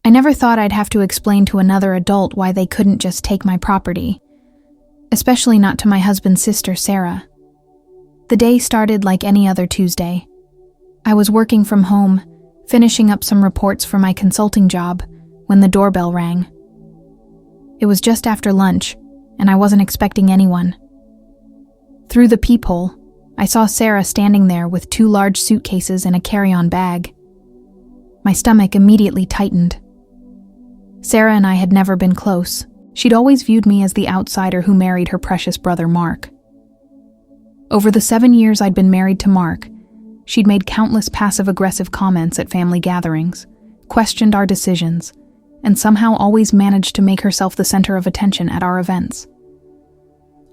I never thought I'd have to explain to another adult why they couldn't just take my property, especially not to my husband's sister, Sarah. The day started like any other Tuesday. I was working from home, finishing up some reports for my consulting job, when the doorbell rang. It was just after lunch, and I wasn't expecting anyone. Through the peephole, I saw Sarah standing there with 2 large suitcases and a carry-on bag. My stomach immediately tightened. Sarah and I had never been close. She'd always viewed me as the outsider who married her precious brother Mark. Over the 7 years I'd been married to Mark, she'd made countless passive-aggressive comments at family gatherings, questioned our decisions, and somehow always managed to make herself the center of attention at our events.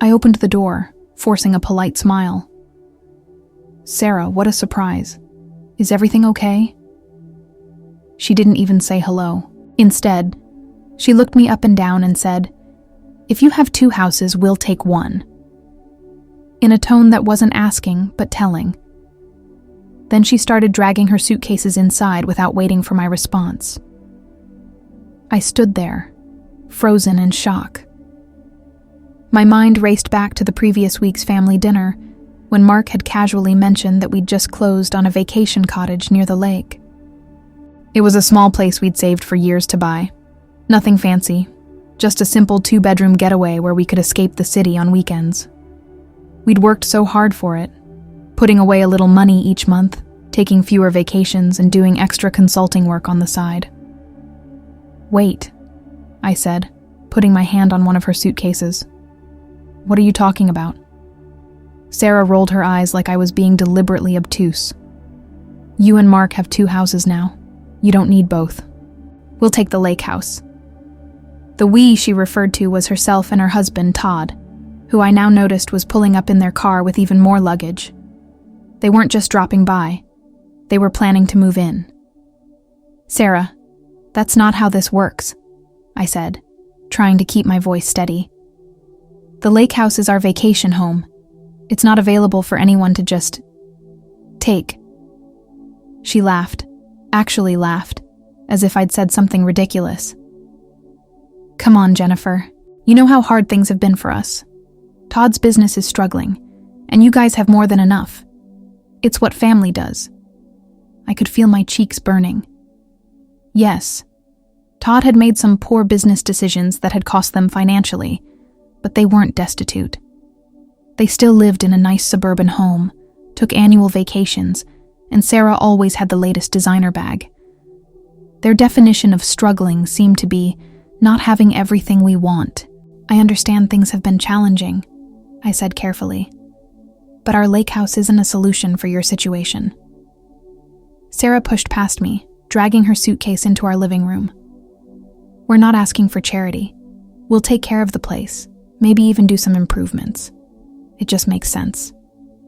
I opened the door, forcing a polite smile. "Sarah, what a surprise. Is everything okay?" She didn't even say hello. Instead, she looked me up and down and said, "If you have 2 houses, we'll take 1." In a tone that wasn't asking, but telling. Then she started dragging her suitcases inside without waiting for my response. I stood there, frozen in shock. My mind raced back to the previous week's family dinner, when Mark had casually mentioned that we'd just closed on a vacation cottage near the lake. It was a small place we'd saved for years to buy. Nothing fancy, just a simple 2-bedroom getaway where we could escape the city on weekends. We'd worked so hard for it, putting away a little money each month, taking fewer vacations and doing extra consulting work on the side. "Wait," I said, putting my hand on one of her suitcases. "What are you talking about?" Sarah rolled her eyes like I was being deliberately obtuse. "You and Mark have 2 houses now. You don't need both. We'll take the lake house." The "we" she referred to was herself and her husband, Todd, who I now noticed was pulling up in their car with even more luggage. They weren't just dropping by. They were planning to move in. "Sarah, that's not how this works," I said, trying to keep my voice steady. "The lake house is our vacation home. It's not available for anyone to just take." She laughed, actually laughed, as if I'd said something ridiculous. "Come on, Jennifer. You know how hard things have been for us. Todd's business is struggling, and you guys have more than enough. It's what family does." I could feel my cheeks burning. Yes, Todd had made some poor business decisions that had cost them financially, but they weren't destitute. They still lived in a nice suburban home, took annual vacations, and Sarah always had the latest designer bag. Their definition of struggling seemed to be not having everything we want. "I understand things have been challenging," I said carefully, "but our lake house isn't a solution for your situation." Sarah pushed past me, dragging her suitcase into our living room. "We're not asking for charity. We'll take care of the place, maybe even do some improvements. It just makes sense.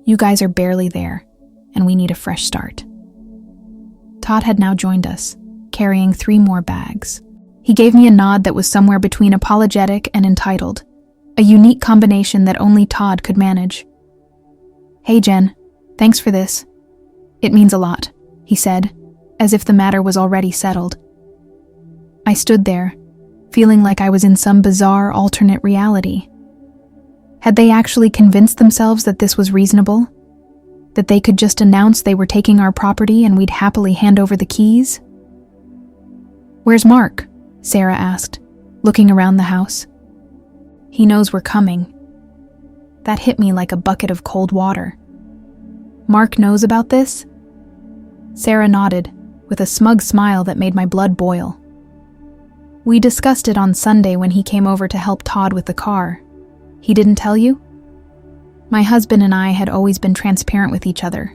You guys are barely there, and we need a fresh start." Todd had now joined us, carrying 3 more bags. He gave me a nod that was somewhere between apologetic and entitled, a unique combination that only Todd could manage. "Hey, Jen, thanks for this. It means a lot," he said, as if the matter was already settled. I stood there, feeling like I was in some bizarre alternate reality. Had they actually convinced themselves that this was reasonable? That they could just announce they were taking our property and we'd happily hand over the keys? "Where's Mark?" Sarah asked, looking around the house. "He knows we're coming." That hit me like a bucket of cold water. "Mark knows about this?" Sarah nodded, with a smug smile that made my blood boil. "We discussed it on Sunday when he came over to help Todd with the car. He didn't tell you?" My husband and I had always been transparent with each other,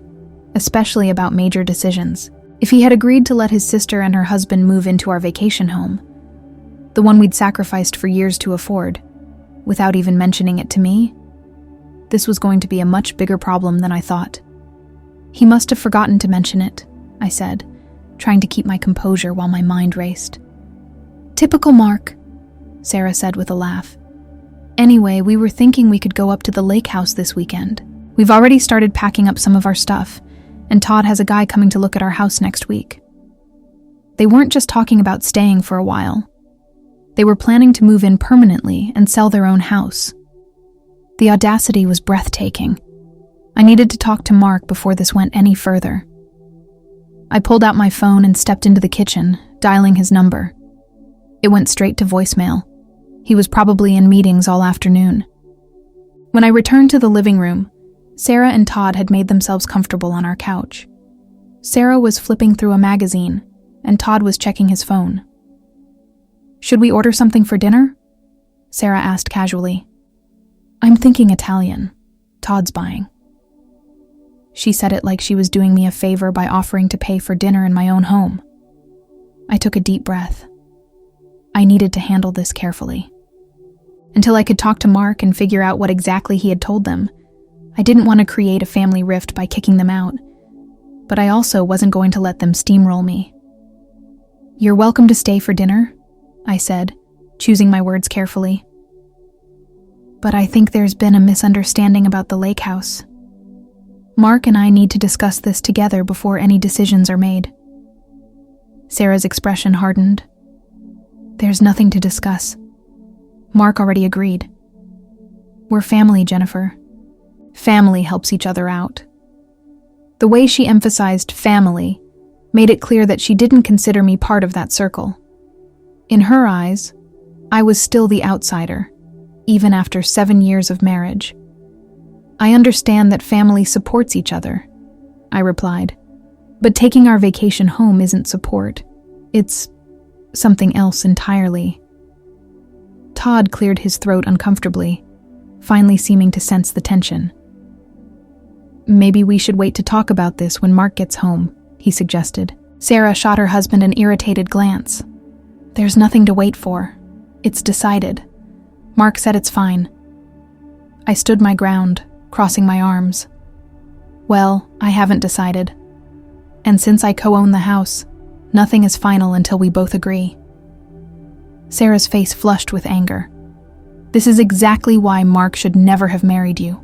especially about major decisions. If he had agreed to let his sister and her husband move into our vacation home, the one we'd sacrificed for years to afford, without even mentioning it to me, this was going to be a much bigger problem than I thought. "He must have forgotten to mention it," I said, trying to keep my composure while my mind raced. "Typical Mark," Sarah said with a laugh. "Anyway, we were thinking we could go up to the lake house this weekend. We've already started packing up some of our stuff, and Todd has a guy coming to look at our house next week." They weren't just talking about staying for a while. They were planning to move in permanently and sell their own house. The audacity was breathtaking. I needed to talk to Mark before this went any further. I pulled out my phone and stepped into the kitchen, dialing his number. It went straight to voicemail. He was probably in meetings all afternoon. When I returned to the living room, Sarah and Todd had made themselves comfortable on our couch. Sarah was flipping through a magazine, and Todd was checking his phone. "Should we order something for dinner?" Sarah asked casually. "I'm thinking Italian. Todd's buying." She said it like she was doing me a favor by offering to pay for dinner in my own home. I took a deep breath. I needed to handle this carefully. Until I could talk to Mark and figure out what exactly he had told them, I didn't want to create a family rift by kicking them out, but I also wasn't going to let them steamroll me. "You're welcome to stay for dinner," I said, choosing my words carefully. "But I think there's been a misunderstanding about the lake house. Mark and I need to discuss this together before any decisions are made." Sarah's expression hardened. "There's nothing to discuss. Mark already agreed. We're family, Jennifer. Family helps each other out." The way she emphasized family made it clear that she didn't consider me part of that circle. In her eyes, I was still the outsider, even after 7 years of marriage. "I understand that family supports each other," I replied. "But taking our vacation home isn't support. It's something else entirely." Todd cleared his throat uncomfortably, finally seeming to sense the tension. "Maybe we should wait to talk about this when Mark gets home," he suggested. Sarah shot her husband an irritated glance. "There's nothing to wait for. It's decided. Mark said it's fine." I stood my ground, crossing my arms. "Well, I haven't decided. And since I co-own the house, nothing is final until we both agree." Sarah's face flushed with anger. "This is exactly why Mark should never have married you.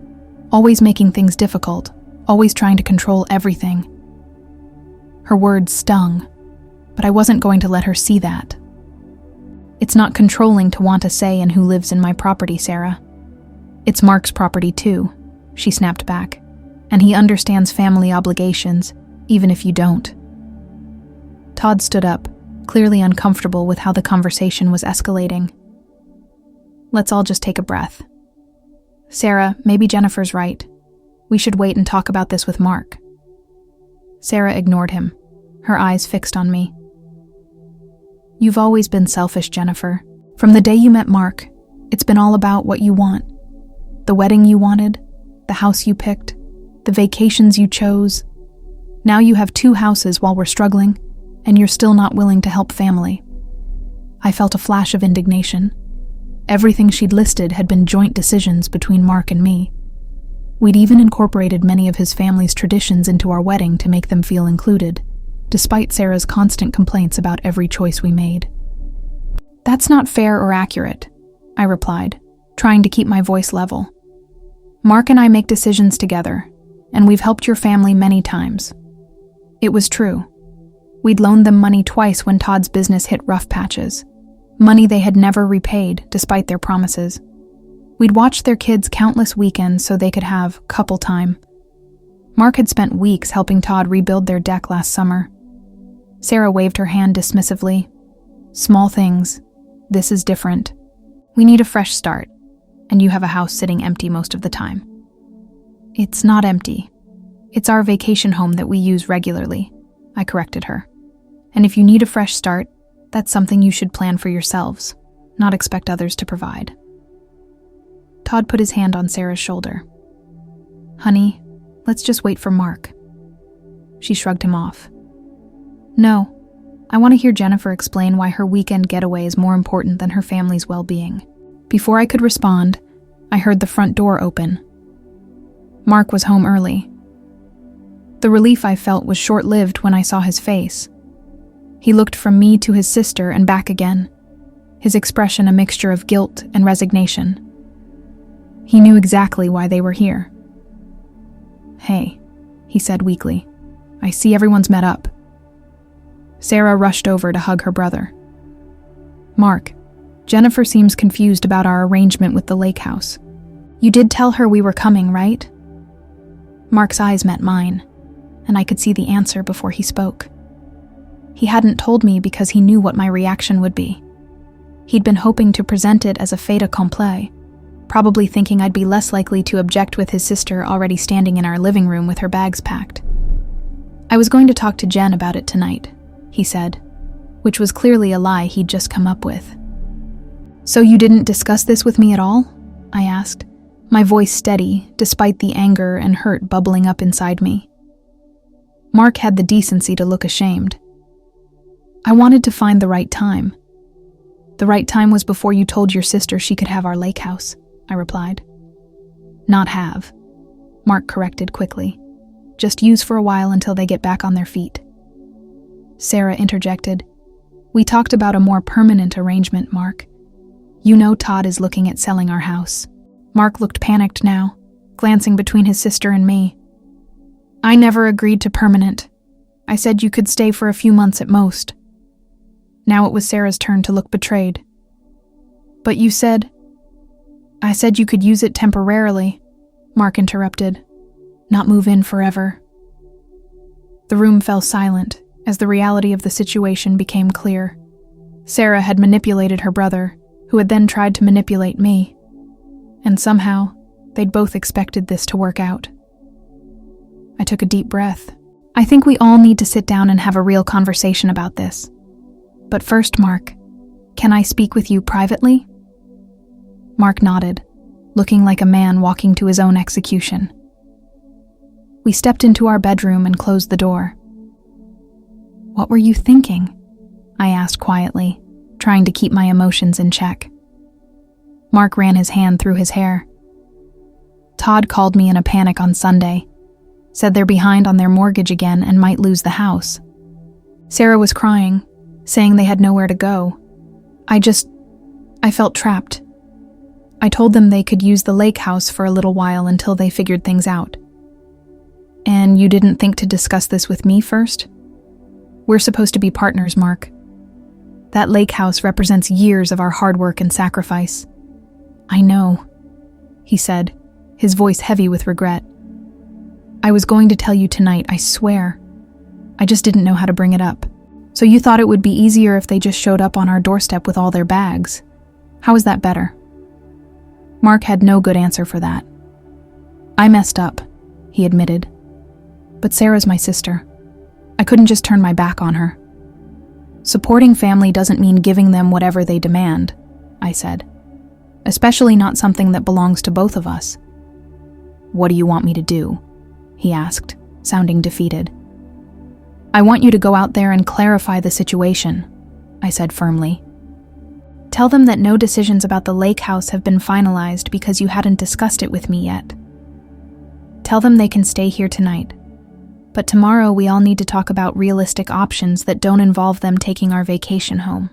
Always making things difficult, always trying to control everything." Her words stung, but I wasn't going to let her see that. "It's not controlling to want a say in who lives in my property, Sarah. It's Mark's property too," she snapped back, "and he understands family obligations, even if you don't." Todd stood up, clearly uncomfortable with how the conversation was escalating. "Let's all just take a breath. Sarah, maybe Jennifer's right. We should wait and talk about this with Mark." Sarah ignored him, her eyes fixed on me. "You've always been selfish, Jennifer. From the day you met Mark, it's been all about what you want. The wedding you wanted, the house you picked, the vacations you chose. Now you have 2 houses while we're struggling, and you're still not willing to help family." I felt a flash of indignation. Everything she'd listed had been joint decisions between Mark and me. We'd even incorporated many of his family's traditions into our wedding to make them feel included, despite Sarah's constant complaints about every choice we made. "That's not fair or accurate," I replied, trying to keep my voice level. "Mark and I make decisions together, and we've helped your family many times." It was true. We'd loaned them money twice when Todd's business hit rough patches, money they had never repaid despite their promises. We'd watched their kids countless weekends so they could have couple time. Mark had spent weeks helping Todd rebuild their deck last summer. Sarah waved her hand dismissively. "Small things. This is different. We need a fresh start, and you have a house sitting empty most of the time." "It's not empty. It's our vacation home that we use regularly," I corrected her. "And if you need a fresh start, that's something you should plan for yourselves, not expect others to provide." Todd put his hand on Sarah's shoulder. "Honey, let's just wait for Mark." She shrugged him off. "No, I want to hear Jennifer explain why her weekend getaway is more important than her family's well-being." Before I could respond, I heard the front door open. Mark was home early. The relief I felt was short-lived when I saw his face. He looked from me to his sister and back again, his expression a mixture of guilt and resignation. He knew exactly why they were here. "Hey," he said weakly, "I see everyone's met up." Sarah rushed over to hug her brother. "Mark, Jennifer seems confused about our arrangement with the lake house. You did tell her we were coming, right?" Mark's eyes met mine, and I could see the answer before he spoke. He hadn't told me because he knew what my reaction would be. He'd been hoping to present it as a fait accompli, probably thinking I'd be less likely to object with his sister already standing in our living room with her bags packed. "I was going to talk to Jen about it tonight," he said, which was clearly a lie he'd just come up with. "So you didn't discuss this with me at all?" I asked, my voice steady despite the anger and hurt bubbling up inside me. Mark had the decency to look ashamed. "I wanted to find the right time. The right time was before you told your sister she could have our lake house," I replied. "Not have," Mark corrected quickly. "Just use for a while until they get back on their feet." Sarah interjected. "We talked about a more permanent arrangement, Mark. You know Todd is looking at selling our house." Mark looked panicked now, glancing between his sister and me. "I never agreed to permanent. I said you could stay for a few months at most." Now it was Sarah's turn to look betrayed. "But you said—" "I said you could use it temporarily," Mark interrupted. "Not move in forever." The room fell silent as the reality of the situation became clear. Sarah had manipulated her brother, who had then tried to manipulate me. And somehow, they'd both expected this to work out. I took a deep breath. "I think we all need to sit down and have a real conversation about this. But first, Mark, can I speak with you privately?" Mark nodded, looking like a man walking to his own execution. We stepped into our bedroom and closed the door. "What were you thinking?" I asked quietly, trying to keep my emotions in check. Mark ran his hand through his hair. "Todd called me in a panic on Sunday, said they're behind on their mortgage again and might lose the house. Sarah was crying, saying they had nowhere to go. I felt trapped. I told them they could use the lake house for a little while until they figured things out." "And you didn't think to discuss this with me first?" "We're supposed to be partners, Mark. That lake house represents years of our hard work and sacrifice." "I know," he said, his voice heavy with regret. "I was going to tell you tonight, I swear. I just didn't know how to bring it up. So you thought it would be easier if they just showed up on our doorstep with all their bags. How is that better?" Mark had no good answer for that. "I messed up," he admitted. "But Sarah's my sister. I couldn't just turn my back on her." "Supporting family doesn't mean giving them whatever they demand," I said. "Especially not something that belongs to both of us." "What do you want me to do?" he asked, sounding defeated. "I want you to go out there and clarify the situation," I said firmly. "Tell them that no decisions about the lake house have been finalized because you hadn't discussed it with me yet. Tell them they can stay here tonight. But tomorrow we all need to talk about realistic options that don't involve them taking our vacation home."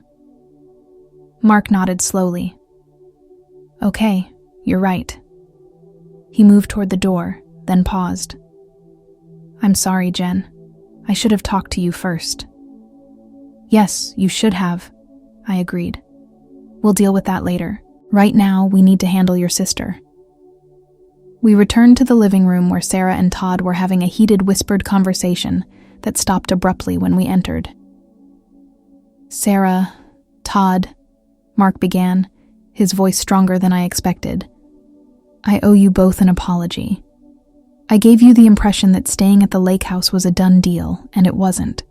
Mark nodded slowly. "Okay, you're right." He moved toward the door, then paused. "I'm sorry, Jen. I should have talked to you first." "Yes, you should have," I agreed. "We'll deal with that later. Right now, we need to handle your sister." We returned to the living room where Sarah and Todd were having a heated whispered conversation that stopped abruptly when we entered. "Sarah, Todd," Mark began, his voice stronger than I expected. "I owe you both an apology. I gave you the impression that staying at the lake house was a done deal, and it wasn't.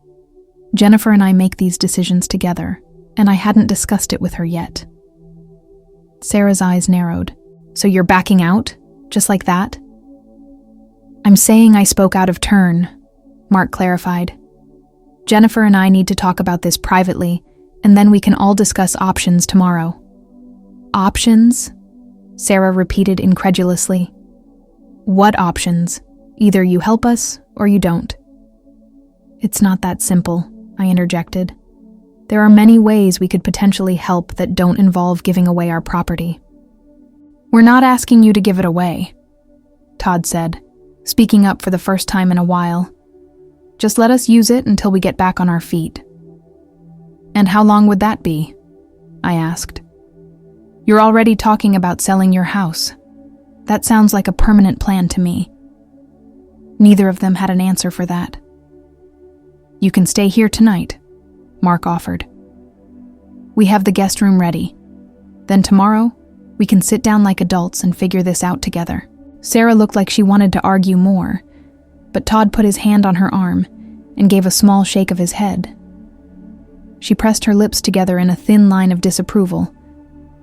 Jennifer and I make these decisions together, and I hadn't discussed it with her yet." Sarah's eyes narrowed. "So you're backing out? Just like that?" "I'm saying I spoke out of turn," Mark clarified. "Jennifer and I need to talk about this privately, and then we can all discuss options tomorrow." "Options?" Sarah repeated incredulously. "What options? Either you help us, or you don't." "It's not that simple," I interjected. "There are many ways we could potentially help that don't involve giving away our property." "We're not asking you to give it away," Todd said, speaking up for the first time in a while. "Just let us use it until we get back on our feet." And how long would that be? I asked. You're already talking about selling your house. That sounds like a permanent plan to me. Neither of them had an answer for that. You can stay here tonight, Mark offered. We have the guest room ready. Then tomorrow, we can sit down like adults and figure this out together. Sarah looked like she wanted to argue more, but Todd put his hand on her arm and gave a small shake of his head. She pressed her lips together in a thin line of disapproval,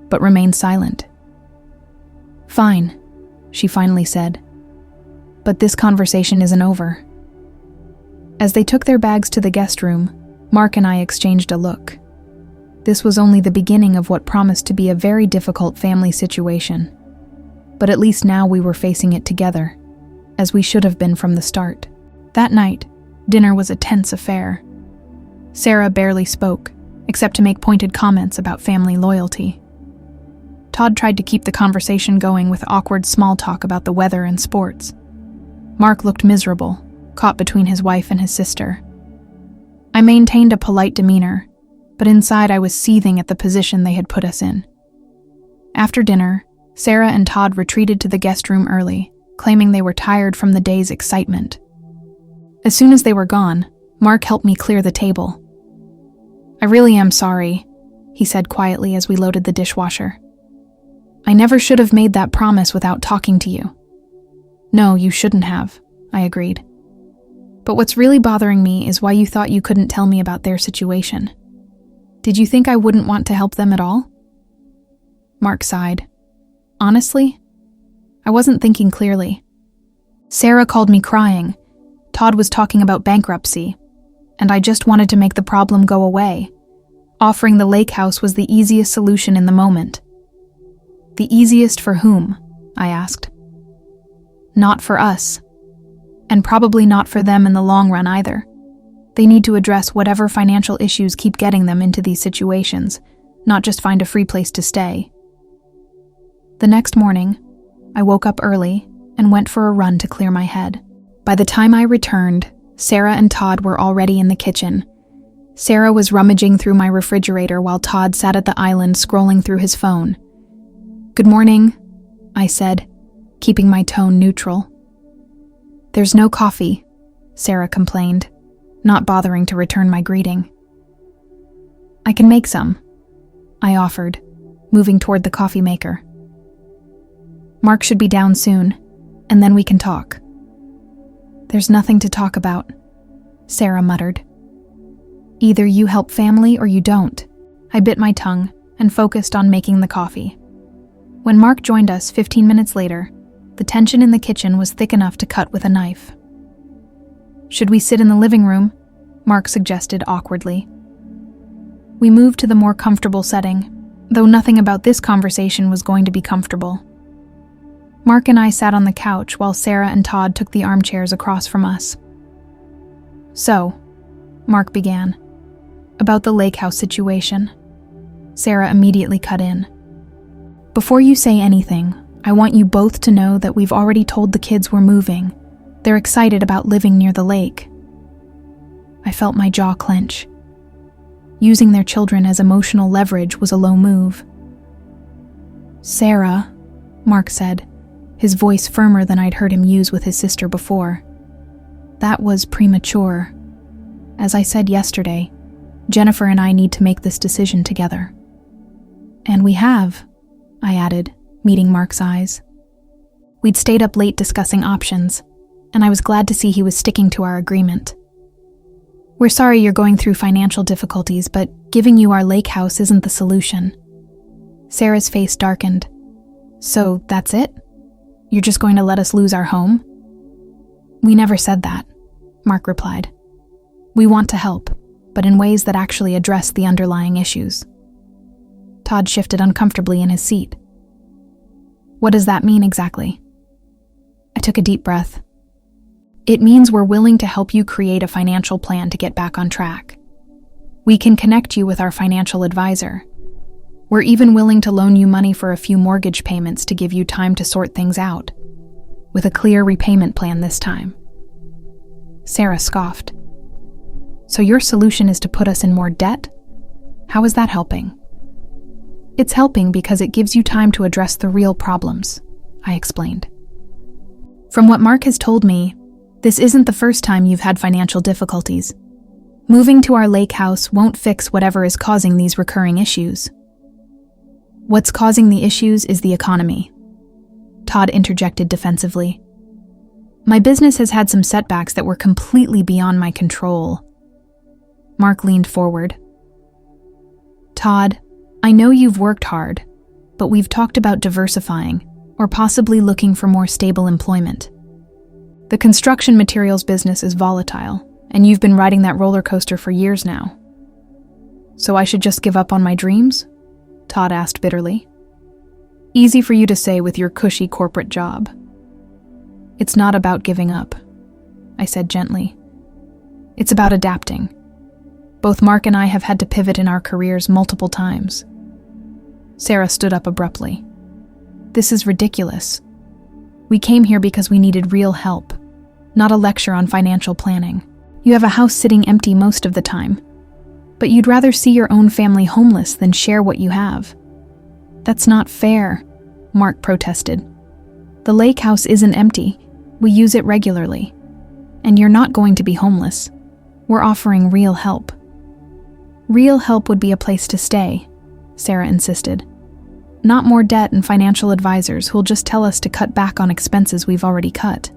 but remained silent. Fine, she finally said. But this conversation isn't over. As they took their bags to the guest room, Mark and I exchanged a look. This was only the beginning of what promised to be a very difficult family situation. But at least now we were facing it together, as we should have been from the start. That night, dinner was a tense affair. Sarah barely spoke, except to make pointed comments about family loyalty. Todd tried to keep the conversation going with awkward small talk about the weather and sports. Mark looked miserable, caught between his wife and his sister. I maintained a polite demeanor, but inside I was seething at the position they had put us in. After dinner, Sarah and Todd retreated to the guest room early, claiming they were tired from the day's excitement. As soon as they were gone, Mark helped me clear the table. I really am sorry, he said quietly as we loaded the dishwasher. I never should have made that promise without talking to you. No, you shouldn't have, I agreed. But what's really bothering me is why you thought you couldn't tell me about their situation. Did you think I wouldn't want to help them at all? Mark sighed. Honestly, I wasn't thinking clearly. Sarah called me crying. Todd was talking about bankruptcy, and I just wanted to make the problem go away. Offering the lake house was the easiest solution in the moment. The easiest for whom? I asked. Not for us. And probably not for them in the long run either. They need to address whatever financial issues keep getting them into these situations, not just find a free place to stay. The next morning, I woke up early and went for a run to clear my head. By the time I returned, Sarah and Todd were already in the kitchen. Sarah was rummaging through my refrigerator while Todd sat at the island scrolling through his phone. Good morning, I said, keeping my tone neutral. There's no coffee, Sarah complained, not bothering to return my greeting. I can make some, I offered, moving toward the coffee maker. Mark should be down soon, and then we can talk. There's nothing to talk about, Sarah muttered. Either you help family or you don't. I bit my tongue and focused on making the coffee. When Mark joined us 15 minutes later, the tension in the kitchen was thick enough to cut with a knife. Should we sit in the living room? Mark suggested awkwardly. We moved to the more comfortable setting, though nothing about this conversation was going to be comfortable. Mark and I sat on the couch while Sarah and Todd took the armchairs across from us. So, Mark began, about the lake house situation. Sarah immediately cut in. Before you say anything, I want you both to know that we've already told the kids we're moving. They're excited about living near the lake. I felt my jaw clench. Using their children as emotional leverage was a low move. Sarah, Mark said, his voice firmer than I'd heard him use with his sister before. That was premature. As I said yesterday, Jennifer and I need to make this decision together. And we have, I added, meeting Mark's eyes. We'd stayed up late discussing options, and I was glad to see he was sticking to our agreement. We're sorry you're going through financial difficulties, but giving you our lake house isn't the solution. Sarah's face darkened. So, that's it? You're just going to let us lose our home? We never said that, Mark replied. We want to help, but in ways that actually address the underlying issues. Todd shifted uncomfortably in his seat. What does that mean exactly? I took a deep breath. It means we're willing to help you create a financial plan to get back on track. We can connect you with our financial advisor. We're even willing to loan you money for a few mortgage payments to give you time to sort things out, with a clear repayment plan this time. Sarah scoffed. So your solution is to put us in more debt? How is that helping? It's helping because it gives you time to address the real problems, I explained. From what Mark has told me, this isn't the first time you've had financial difficulties. Moving to our lake house won't fix whatever is causing these recurring issues. What's causing the issues is the economy, Todd interjected defensively. My business has had some setbacks that were completely beyond my control. Mark leaned forward. Todd, I know you've worked hard, but we've talked about diversifying or possibly looking for more stable employment. The construction materials business is volatile, and you've been riding that roller coaster for years now. So I should just give up on my dreams? Todd asked bitterly. Easy for you to say with your cushy corporate job. It's not about giving up, I said gently. It's about adapting. Both Mark and I have had to pivot in our careers multiple times. Sarah stood up abruptly. This is ridiculous. We came here because we needed real help, not a lecture on financial planning. You have a house sitting empty most of the time, but you'd rather see your own family homeless than share what you have. That's not fair, Mark protested. The lake house isn't empty. We use it regularly. And you're not going to be homeless. We're offering real help. Real help would be a place to stay, Sarah insisted. Not more debt and financial advisors who'll just tell us to cut back on expenses we've already cut.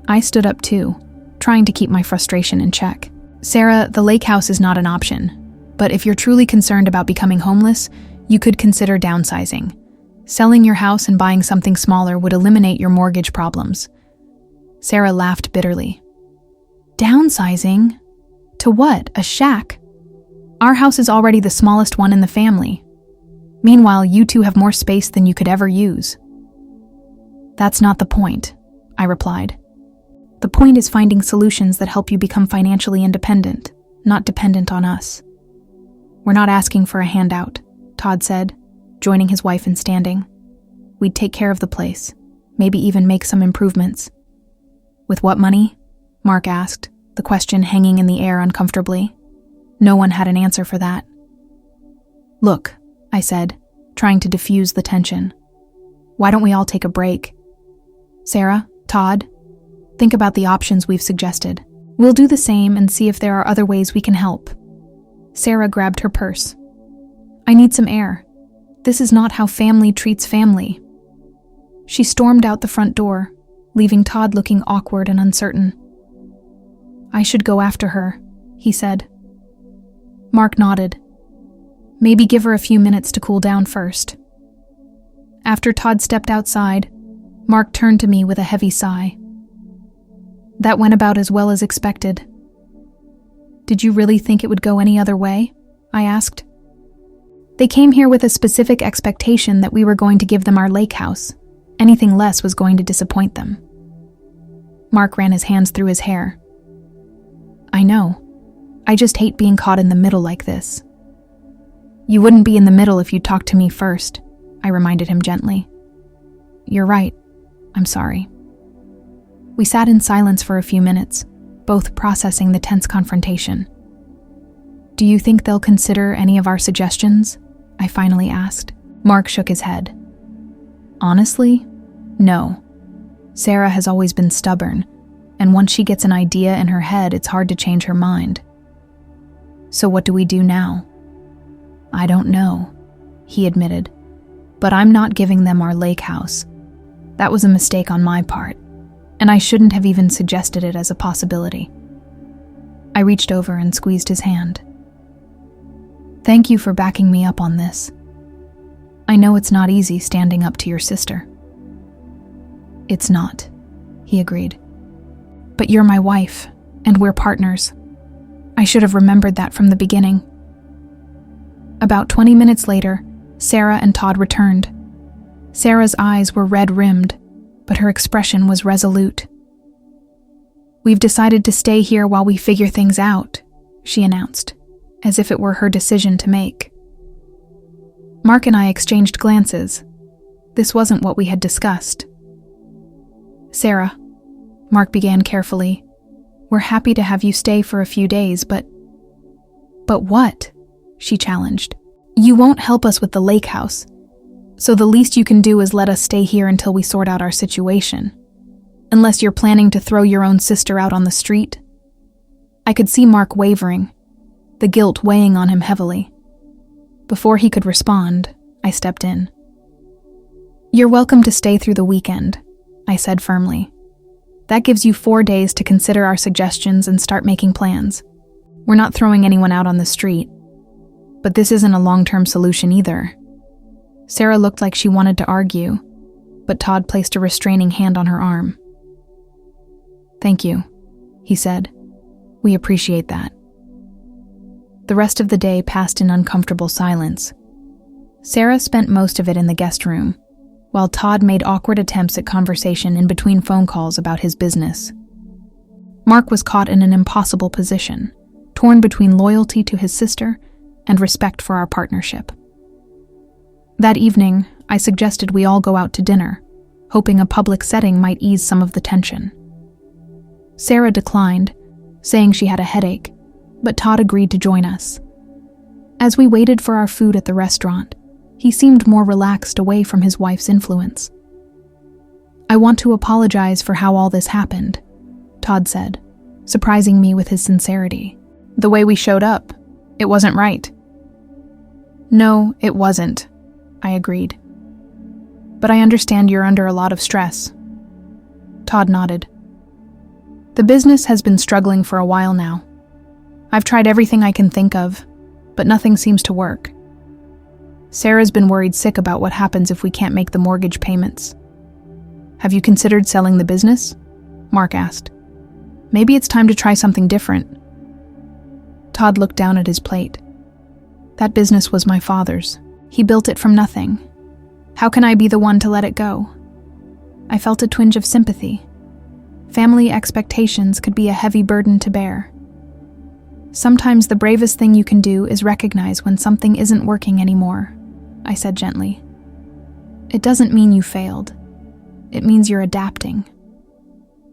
I stood up too, trying to keep my frustration in check. Sarah, the lake house is not an option, but if you're truly concerned about becoming homeless, you could consider downsizing. Selling your house and buying something smaller would eliminate your mortgage problems. Sarah laughed bitterly. Downsizing? To what? A shack? Our house is already the smallest one in the family. Meanwhile, you two have more space than you could ever use. That's not the point, I replied. The point is finding solutions that help you become financially independent, not dependent on us. We're not asking for a handout, Todd said, joining his wife in standing. We'd take care of the place, maybe even make some improvements. With what money? Mark asked, the question hanging in the air uncomfortably. No one had an answer for that. Look, I said, trying to diffuse the tension. Why don't we all take a break? Sarah, Todd, think about the options we've suggested. We'll do the same and see if there are other ways we can help. Sarah grabbed her purse. I need some air. This is not how family treats family. She stormed out the front door, leaving Todd looking awkward and uncertain. I should go after her, he said. Mark nodded. Maybe give her a few minutes to cool down first. After Todd stepped outside, Mark turned to me with a heavy sigh. That went about as well as expected. Did you really think it would go any other way? I asked. They came here with a specific expectation that we were going to give them our lake house. Anything less was going to disappoint them. Mark ran his hands through his hair. I know. I just hate being caught in the middle like this. You wouldn't be in the middle if you talked to me first, I reminded him gently. You're right. I'm sorry. We sat in silence for a few minutes, both processing the tense confrontation. Do you think they'll consider any of our suggestions? I finally asked. Mark shook his head. Honestly, no. Sarah has always been stubborn, and once she gets an idea in her head, it's hard to change her mind. So what do we do now? I don't know, he admitted, but I'm not giving them our lake house. That was a mistake on my part, and I shouldn't have even suggested it as a possibility. I reached over and squeezed his hand. Thank you for backing me up on this. I know it's not easy standing up to your sister. It's not, he agreed. But you're my wife, and we're partners. I should have remembered that from the beginning. About 20 minutes later, Sarah and Todd returned. Sarah's eyes were red-rimmed, but her expression was resolute. We've decided to stay here while we figure things out, she announced, as if it were her decision to make. Mark and I exchanged glances. This wasn't what we had discussed. Sarah, Mark began carefully, we're happy to have you stay for a few days, but what? she challenged. You won't help us with the lake house, so the least you can do is let us stay here until we sort out our situation. Unless you're planning to throw your own sister out on the street. I could see Mark wavering, the guilt weighing on him heavily. Before he could respond, I stepped in. You're welcome to stay through the weekend, I said firmly. That gives you 4 days to consider our suggestions and start making plans. We're not throwing anyone out on the street, but this isn't a long-term solution either. Sarah looked like she wanted to argue, but Todd placed a restraining hand on her arm. Thank you, he said. We appreciate that. The rest of the day passed in uncomfortable silence. Sarah spent most of it in the guest room, while Todd made awkward attempts at conversation in between phone calls about his business. Mark was caught in an impossible position, torn between loyalty to his sister and respect for our partnership. That evening, I suggested we all go out to dinner, hoping a public setting might ease some of the tension. Sarah declined, saying she had a headache, but Todd agreed to join us. As we waited for our food at the restaurant, he seemed more relaxed away from his wife's influence. I want to apologize for how all this happened, Todd said, surprising me with his sincerity. The way we showed up, it wasn't right. No, it wasn't, I agreed. But I understand you're under a lot of stress. Todd nodded. The business has been struggling for a while now. I've tried everything I can think of, but nothing seems to work. Sarah's been worried sick about what happens if we can't make the mortgage payments. Have you considered selling the business? Mark asked. Maybe it's time to try something different. Todd looked down at his plate. That business was my father's. He built it from nothing. How can I be the one to let it go? I felt a twinge of sympathy. Family expectations could be a heavy burden to bear. Sometimes the bravest thing you can do is recognize when something isn't working anymore, I said gently. It doesn't mean you failed. It means you're adapting.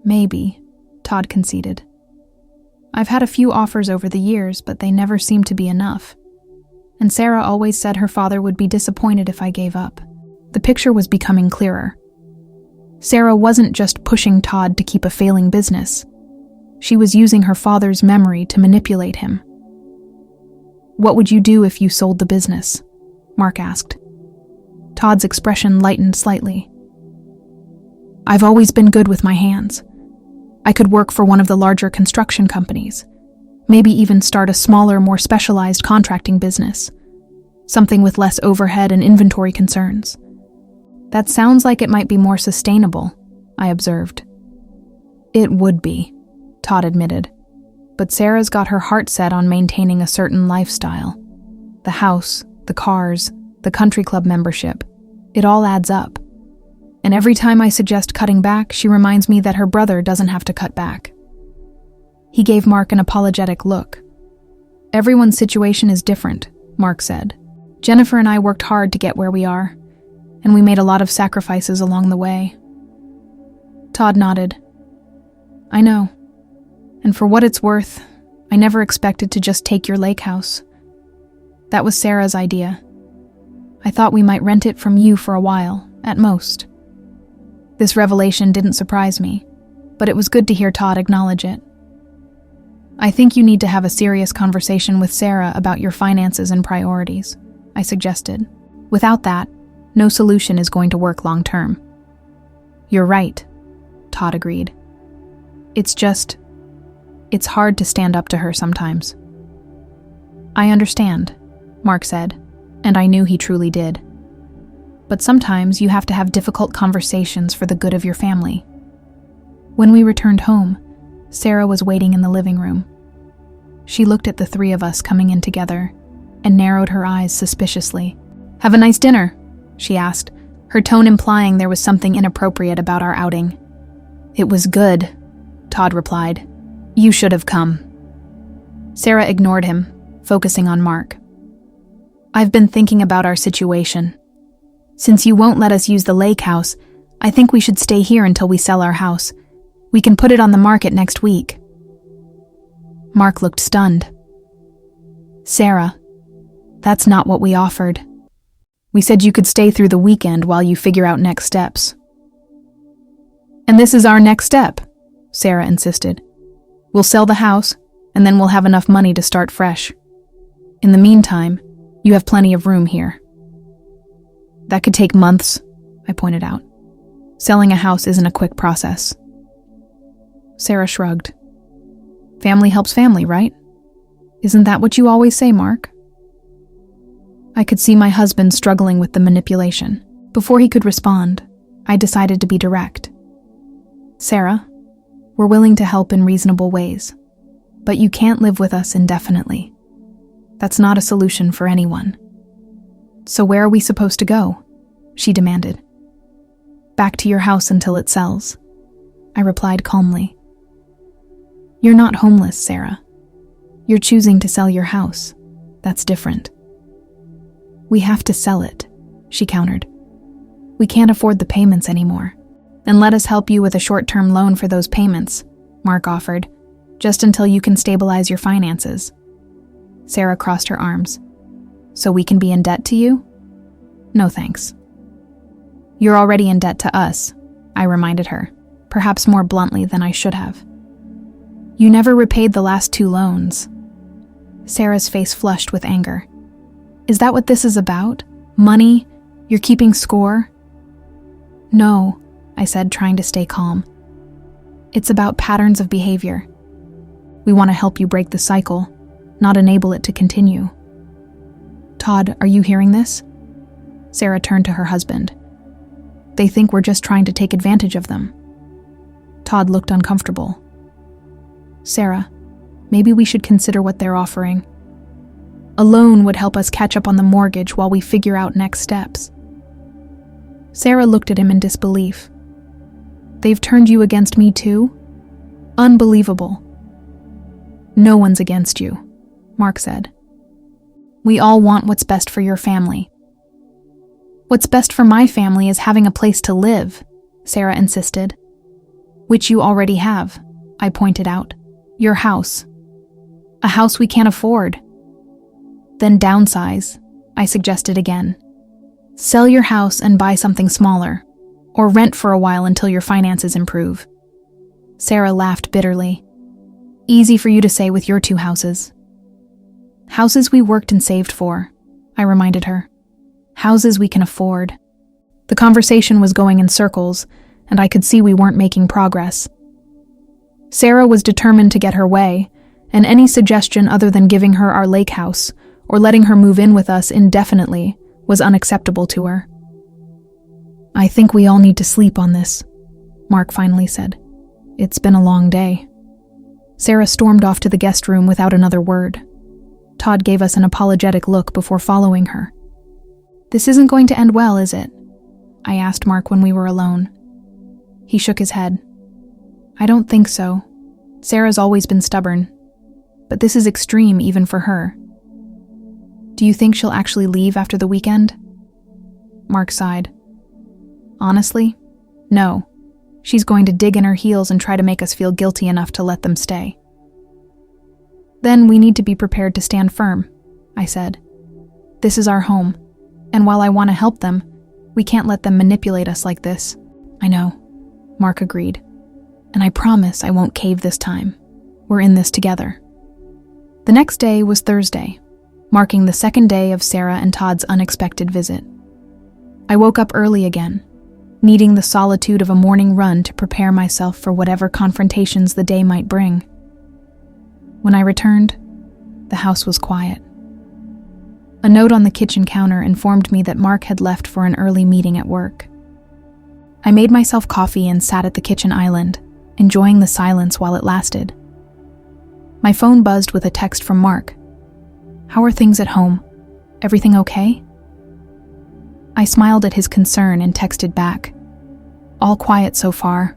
Maybe, Todd conceded. I've had a few offers over the years, but they never seemed to be enough. And Sarah always said her father would be disappointed if I gave up. The picture was becoming clearer. Sarah wasn't just pushing Todd to keep a failing business. She was using her father's memory to manipulate him. What would you do if you sold the business? Mark asked. Todd's expression lightened slightly. I've always been good with my hands. I could work for one of the larger construction companies, maybe even start a smaller, more specialized contracting business, something with less overhead and inventory concerns. That sounds like it might be more sustainable, I observed. It would be, Todd admitted, but Sarah's got her heart set on maintaining a certain lifestyle. The house, the cars, the country club membership, it all adds up. And every time I suggest cutting back, she reminds me that her brother doesn't have to cut back. He gave Mark an apologetic look. Everyone's situation is different, Mark said. Jennifer and I worked hard to get where we are, and we made a lot of sacrifices along the way. Todd nodded. I know. And for what it's worth, I never expected to just take your lake house. That was Sarah's idea. I thought we might rent it from you for a while, at most. This revelation didn't surprise me, but it was good to hear Todd acknowledge it. I think you need to have a serious conversation with Sarah about your finances and priorities, I suggested. Without that, no solution is going to work long term. You're right, Todd agreed. It's hard to stand up to her sometimes. I understand, Mark said, and I knew he truly did. But sometimes you have to have difficult conversations for the good of your family. When we returned home, Sarah was waiting in the living room. She looked at the three of us coming in together and narrowed her eyes suspiciously. Have a nice dinner, she asked, her tone implying there was something inappropriate about our outing. It was good, Todd replied. You should have come. Sarah ignored him, focusing on Mark. I've been thinking about our situation. Since you won't let us use the lake house, I think we should stay here until we sell our house. We can put it on the market next week. Mark looked stunned. Sarah, That's not what we offered. We said you could stay through the weekend while you figure out next steps. And this is our next step, Sarah insisted. We'll sell the house, and then we'll have enough money to start fresh. In the meantime, you have plenty of room here. That could take months, I pointed out. Selling a house isn't a quick process. Sarah shrugged. Family helps family, right? Isn't that what you always say, Mark? I could see my husband struggling with the manipulation. Before he could respond, I decided to be direct. Sarah, we're willing to help in reasonable ways, but you can't live with us indefinitely. That's not a solution for anyone. So where are we supposed to go? She demanded. Back to your house until it sells, I replied calmly. You're not homeless, Sarah. You're choosing to sell your house. That's different. We have to sell it, she countered. We can't afford the payments anymore. Then let us help you with a short-term loan for those payments, Mark offered, just until you can stabilize your finances. Sarah crossed her arms. So we can be in debt to you? No thanks. You're already in debt to us, I reminded her, perhaps more bluntly than I should have. You never repaid the last 2 loans. Sarah's face flushed with anger. Is that what this is about? Money? You're keeping score? No, I said, trying to stay calm. It's about patterns of behavior. We want to help you break the cycle, not enable it to continue. Todd, are you hearing this? Sarah turned to her husband. They think we're just trying to take advantage of them. Todd looked uncomfortable. Sarah, maybe we should consider what they're offering. A loan would help us catch up on the mortgage while we figure out next steps. Sarah looked at him in disbelief. They've turned you against me too? Unbelievable. No one's against you, Mark said. We all want what's best for your family. What's best for my family is having a place to live, Sarah insisted. Which you already have, I pointed out. Your house. A house we can't afford. Then downsize, I suggested again. Sell your house and buy something smaller, or rent for a while until your finances improve. Sarah laughed bitterly. Easy for you to say with your 2 houses. Houses we worked and saved for, I reminded her. Houses we can afford. The conversation was going in circles, and I could see we weren't making progress. Sarah was determined to get her way, and any suggestion other than giving her our lake house or letting her move in with us indefinitely was unacceptable to her. I think we all need to sleep on this, Mark finally said. It's been a long day. Sarah stormed off to the guest room without another word. Todd gave us an apologetic look before following her. This isn't going to end well, is it? I asked Mark when we were alone. He shook his head. I don't think so. Sarah's always been stubborn, but this is extreme even for her. Do you think she'll actually leave after the weekend? Mark sighed. Honestly, no. She's going to dig in her heels and try to make us feel guilty enough to let them stay. Then we need to be prepared to stand firm, I said. This is our home, and while I want to help them, we can't let them manipulate us like this. I know, Mark agreed. And I promise I won't cave this time. We're in this together. The next day was Thursday, marking the 2nd day of Sarah and Todd's unexpected visit. I woke up early again, needing the solitude of a morning run to prepare myself for whatever confrontations the day might bring. When I returned, the house was quiet. A note on the kitchen counter informed me that Mark had left for an early meeting at work. I made myself coffee and sat at the kitchen island, enjoying the silence while it lasted. My phone buzzed with a text from Mark. How are things at home? Everything okay? I smiled at his concern and texted back. All quiet so far.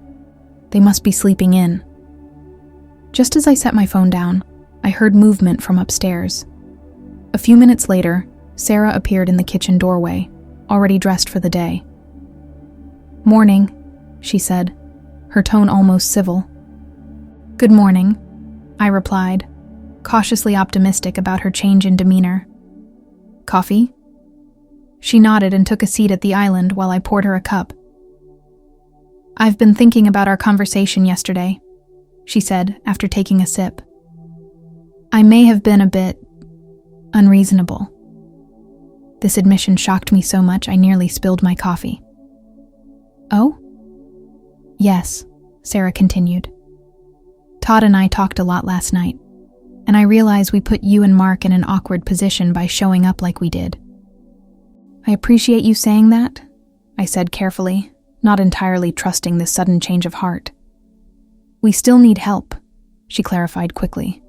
They must be sleeping in. Just as I set my phone down, I heard movement from upstairs. A few minutes later, Sarah appeared in the kitchen doorway, already dressed for the day. Morning, she said, her tone almost civil. Good morning, I replied, cautiously optimistic about her change in demeanor. Coffee? She nodded and took a seat at the island while I poured her a cup. I've been thinking about our conversation yesterday, she said after taking a sip. I may have been a bit unreasonable. This admission shocked me so much I nearly spilled my coffee. Oh? Yes, Sarah continued. Todd and I talked a lot last night, and I realize we put you and Mark in an awkward position by showing up like we did. I appreciate you saying that, I said carefully, not entirely trusting this sudden change of heart. We still need help, she clarified quickly.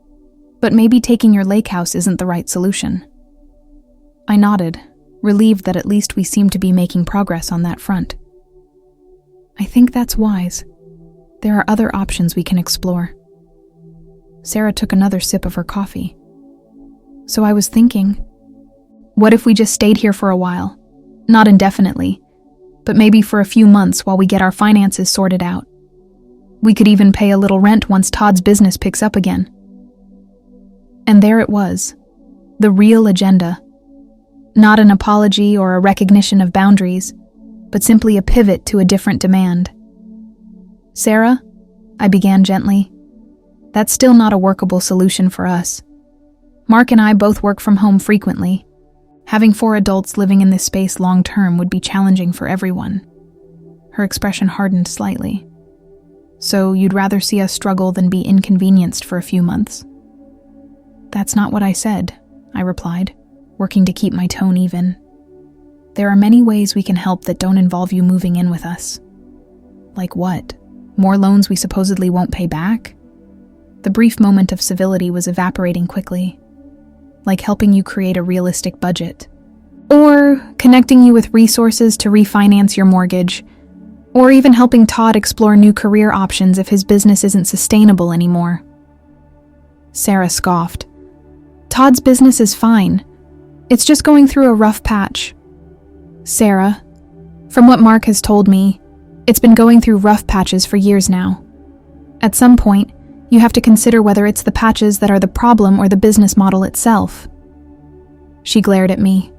But maybe taking your lake house isn't the right solution. I nodded, relieved that at least we seemed to be making progress on that front. I think that's wise. There are other options we can explore. Sarah took another sip of her coffee. So I was thinking, what if we just stayed here for a while? Not indefinitely, but maybe for a few months while we get our finances sorted out. We could even pay a little rent once Todd's business picks up again. And there it was, the real agenda. Not an apology or a recognition of boundaries, but simply a pivot to a different demand. Sarah, I began gently, that's still not a workable solution for us. Mark and I both work from home frequently. Having 4 adults living in this space long-term would be challenging for everyone. Her expression hardened slightly. So you'd rather see us struggle than be inconvenienced for a few months? That's not what I said, I replied, working to keep my tone even. There are many ways we can help that don't involve you moving in with us. Like what? More loans we supposedly won't pay back? The brief moment of civility was evaporating quickly. Like helping you create a realistic budget. Or connecting you with resources to refinance your mortgage. Or even helping Todd explore new career options if his business isn't sustainable anymore. Sarah scoffed. Todd's business is fine. It's just going through a rough patch. Sarah, from what Mark has told me, it's been going through rough patches for years now. At some point, you have to consider whether it's the patches that are the problem or the business model itself. She glared at me.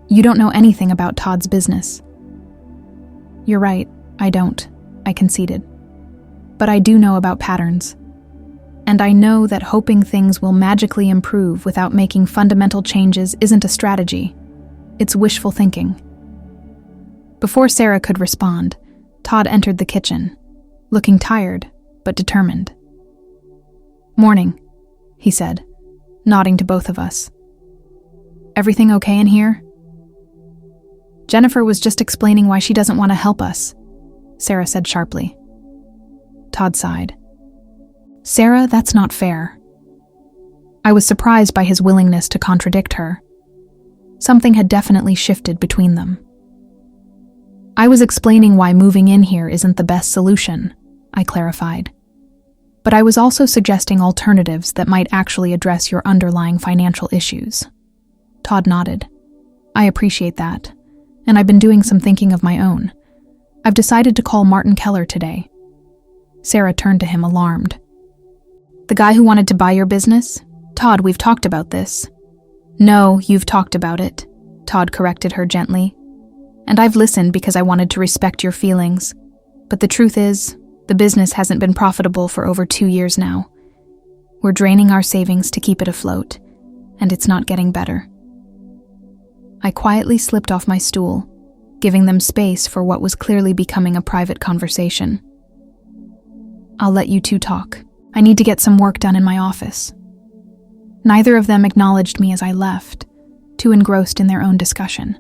You don't know anything about Todd's business. You're right, I don't, I conceded. But I do know about patterns. And I know that hoping things will magically improve without making fundamental changes isn't a strategy. It's wishful thinking. Before Sarah could respond, Todd entered the kitchen, looking tired but determined. Morning, he said, nodding to both of us. Everything okay in here? Jennifer was just explaining why she doesn't want to help us, Sarah said sharply. Todd sighed. Sarah, that's not fair. I was surprised by his willingness to contradict her. Something had definitely shifted between them. I was explaining why moving in here isn't the best solution, I clarified. But I was also suggesting alternatives that might actually address your underlying financial issues. Todd nodded. I appreciate that, and I've been doing some thinking of my own. I've decided to call Martin Keller today. Sarah turned to him alarmed. The guy who wanted to buy your business? Todd, we've talked about this. No, you've talked about it, Todd corrected her gently. And I've listened because I wanted to respect your feelings. But the truth is, the business hasn't been profitable for over 2 years now. We're draining our savings to keep it afloat, and it's not getting better. I quietly slipped off my stool, giving them space for what was clearly becoming a private conversation. I'll let you two talk. I need to get some work done in my office. Neither of them acknowledged me as I left, too engrossed in their own discussion.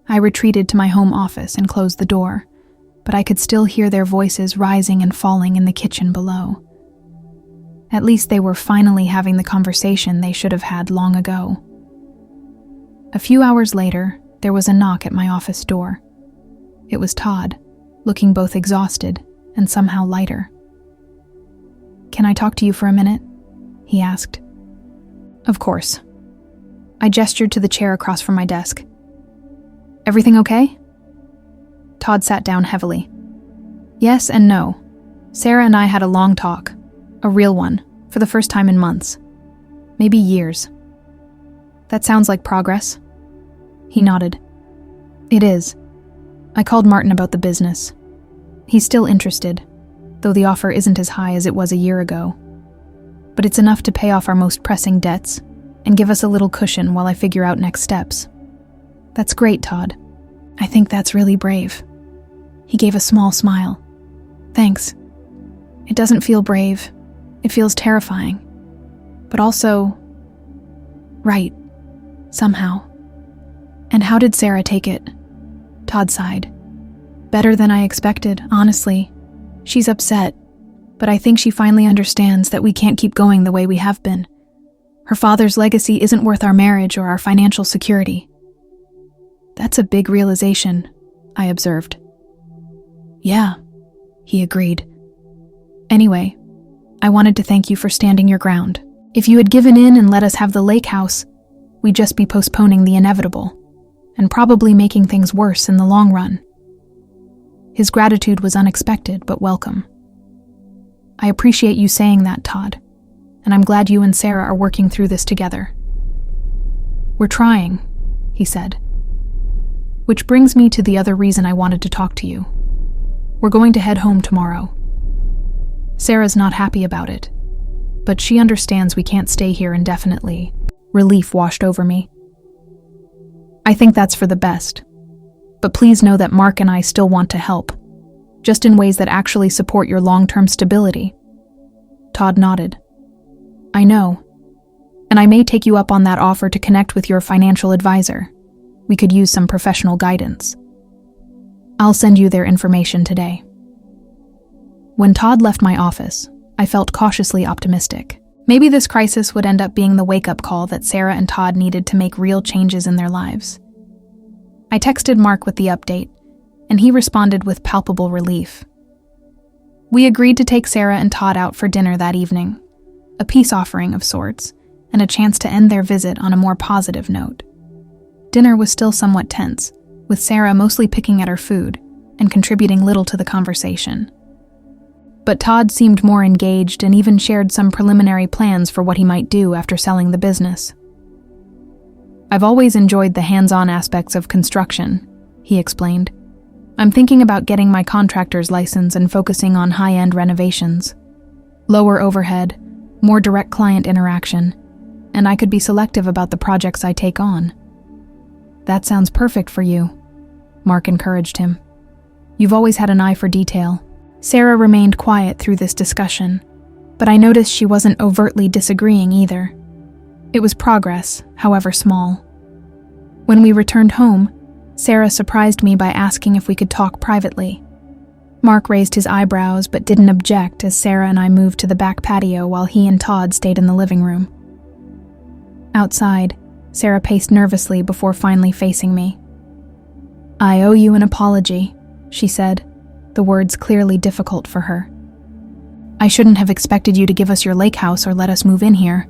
I retreated to my home office and closed the door, but I could still hear their voices rising and falling in the kitchen below. At least they were finally having the conversation they should have had long ago. A few hours later, there was a knock at my office door. It was Todd, looking both exhausted and somehow lighter. Can I talk to you for a minute? He asked. Of course. I gestured to the chair across from my desk. Everything okay? Todd sat down heavily. Yes and no. Sarah and I had a long talk. A real one, for the first time in months. Maybe years. That sounds like progress. He nodded. It is. I called Martin about the business. He's still interested, though the offer isn't as high as it was a year ago. But it's enough to pay off our most pressing debts and give us a little cushion while I figure out next steps. That's great, Todd. I think that's really brave. He gave a small smile. Thanks. It doesn't feel brave. It feels terrifying. But also right, somehow. And how did Sarah take it? Todd sighed. Better than I expected, honestly. She's upset, but I think she finally understands that we can't keep going the way we have been. Her father's legacy isn't worth our marriage or our financial security. That's a big realization, I observed. Yeah, he agreed. Anyway, I wanted to thank you for standing your ground. If you had given in and let us have the lake house, we'd just be postponing the inevitable, and probably making things worse in the long run. His gratitude was unexpected but welcome. I appreciate you saying that, Todd, and I'm glad you and Sarah are working through this together. We're trying, he said. Which brings me to the other reason I wanted to talk to you. We're going to head home tomorrow. Sarah's not happy about it, but she understands we can't stay here indefinitely. Relief washed over me. I think that's for the best. But please know that Mark and I still want to help, just in ways that actually support your long-term stability. Todd nodded. I know, and I may take you up on that offer to connect with your financial advisor. We could use some professional guidance. I'll send you their information today. When Todd left my office, I felt cautiously optimistic. Maybe this crisis would end up being the wake-up call that Sarah and Todd needed to make real changes in their lives. I texted Mark with the update, and he responded with palpable relief. We agreed to take Sarah and Todd out for dinner that evening, a peace offering of sorts, and a chance to end their visit on a more positive note. Dinner was still somewhat tense, with Sarah mostly picking at her food and contributing little to the conversation. But Todd seemed more engaged and even shared some preliminary plans for what he might do after selling the business. I've always enjoyed the hands-on aspects of construction, he explained. I'm thinking about getting my contractor's license and focusing on high-end renovations. Lower overhead, more direct client interaction, and I could be selective about the projects I take on. That sounds perfect for you, Mark encouraged him. You've always had an eye for detail. Sarah remained quiet through this discussion, but I noticed she wasn't overtly disagreeing either. It was progress, however small. When we returned home, Sarah surprised me by asking if we could talk privately. Mark raised his eyebrows but didn't object as Sarah and I moved to the back patio while he and Todd stayed in the living room. Outside, Sarah paced nervously before finally facing me. I owe you an apology, she said, the words clearly difficult for her. I shouldn't have expected you to give us your lake house or let us move in here.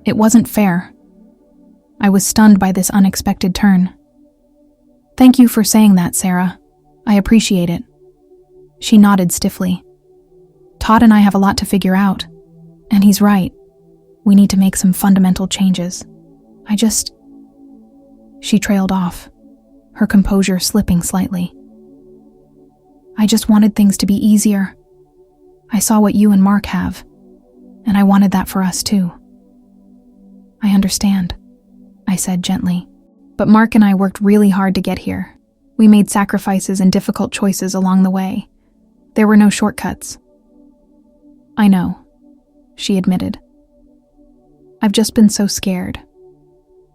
It wasn't fair. I was stunned by this unexpected turn. Thank you for saying that, Sarah. I appreciate it. She nodded stiffly. Todd and I have a lot to figure out, and he's right. We need to make some fundamental changes. She trailed off, her composure slipping slightly. I just wanted things to be easier. I saw what you and Mark have, and I wanted that for us too. I understand, I said gently. But Mark and I worked really hard to get here. We made sacrifices and difficult choices along the way. There were no shortcuts. I know, she admitted. I've just been so scared.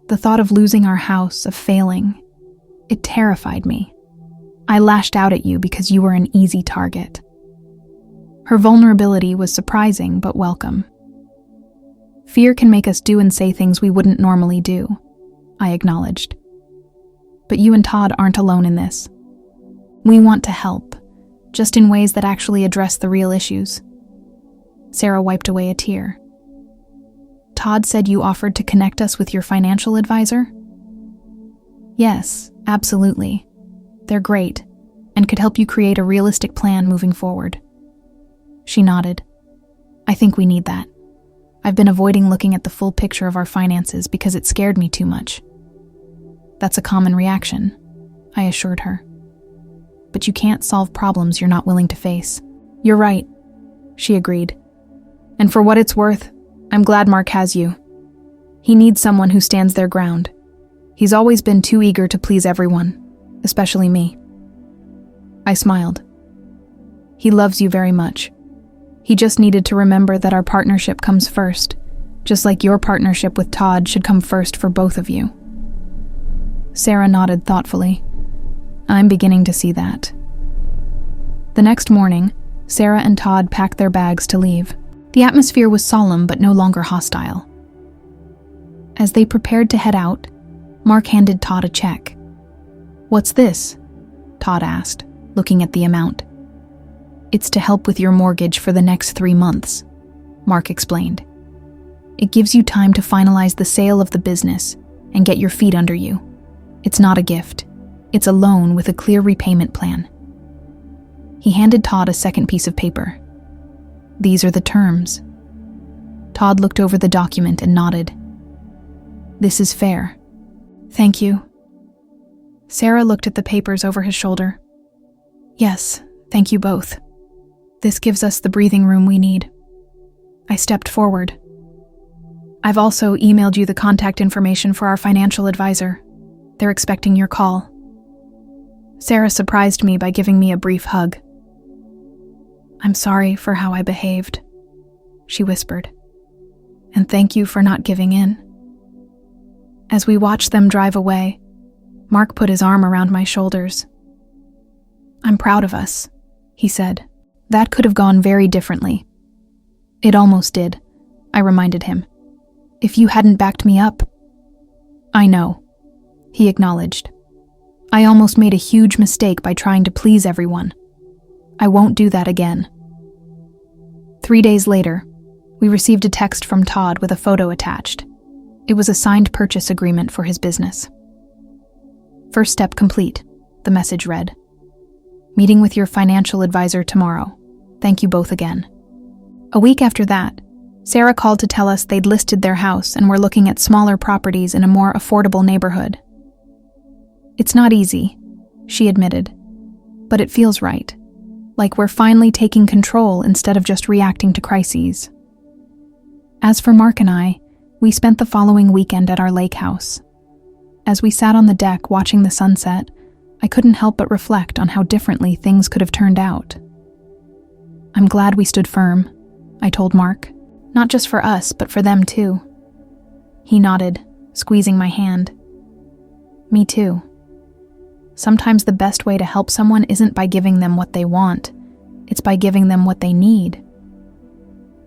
The thought of losing our house, of failing, it terrified me. I lashed out at you because you were an easy target. Her vulnerability was surprising but welcome. Fear can make us do and say things we wouldn't normally do, I acknowledged. But you and Todd aren't alone in this. We want to help, just in ways that actually address the real issues. Sarah wiped away a tear. Todd said you offered to connect us with your financial advisor? Yes, absolutely. They're great, and could help you create a realistic plan moving forward. She nodded. I think we need that. I've been avoiding looking at the full picture of our finances because it scared me too much. That's a common reaction, I assured her. But you can't solve problems you're not willing to face. You're right, she agreed. And for what it's worth, I'm glad Mark has you. He needs someone who stands their ground. He's always been too eager to please everyone, especially me. I smiled. He loves you very much. He just needed to remember that our partnership comes first, just like your partnership with Todd should come first for both of you. Sarah nodded thoughtfully. I'm beginning to see that. The next morning, Sarah and Todd packed their bags to leave. The atmosphere was solemn but no longer hostile. As they prepared to head out, Mark handed Todd a check. "What's this?" Todd asked, looking at the amount. "It's to help with your mortgage for the next 3 months," Mark explained. "It gives you time to finalize the sale of the business and get your feet under you. It's not a gift. It's a loan with a clear repayment plan." He handed Todd a second piece of paper. "These are the terms." Todd looked over the document and nodded. "This is fair." "Thank you." Sarah looked at the papers over his shoulder. "Yes, thank you both. This gives us the breathing room we need." I stepped forward. "I've also emailed you the contact information for our financial advisor. They're expecting your call." Sarah surprised me by giving me a brief hug. "I'm sorry for how I behaved," she whispered. "And thank you for not giving in." As we watched them drive away, Mark put his arm around my shoulders. "I'm proud of us," he said. "That could have gone very differently." "It almost did," I reminded him. "If you hadn't backed me up." "I know," he acknowledged. "I almost made a huge mistake by trying to please everyone. I won't do that again." 3 days later, we received a text from Todd with a photo attached. It was a signed purchase agreement for his business. "First step complete," the message read. "Meeting with your financial advisor tomorrow. Thank you both again." A week after that, Sarah called to tell us they'd listed their house and were looking at smaller properties in a more affordable neighborhood. "It's not easy," she admitted, "but it feels right. Like we're finally taking control instead of just reacting to crises." As for Mark and I, we spent the following weekend at our lake house. As we sat on the deck watching the sunset, I couldn't help but reflect on how differently things could have turned out. "I'm glad we stood firm," I told Mark. "Not just for us, but for them too." He nodded, squeezing my hand. "Me too. Sometimes the best way to help someone isn't by giving them what they want, it's by giving them what they need."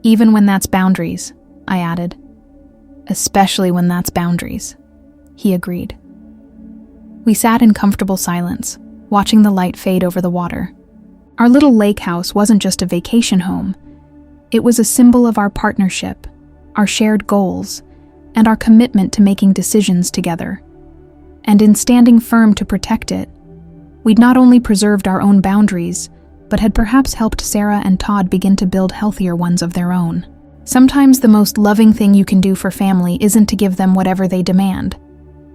"Even when that's boundaries," I added. "Especially when that's boundaries," he agreed. We sat in comfortable silence, watching the light fade over the water. Our little lake house wasn't just a vacation home. It was a symbol of our partnership, our shared goals, and our commitment to making decisions together. And in standing firm to protect it, we'd not only preserved our own boundaries, but had perhaps helped Sarah and Todd begin to build healthier ones of their own. Sometimes the most loving thing you can do for family isn't to give them whatever they demand.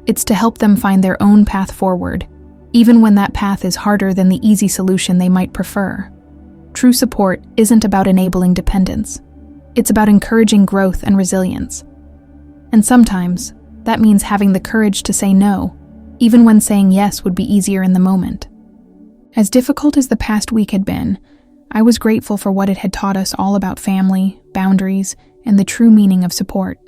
It's to help them find their own path forward, even when that path is harder than the easy solution they might prefer. True support isn't about enabling dependence. It's about encouraging growth and resilience. And sometimes, that means having the courage to say no, even when saying yes would be easier in the moment. As difficult as the past week had been, I was grateful for what it had taught us all about family, boundaries, and the true meaning of support.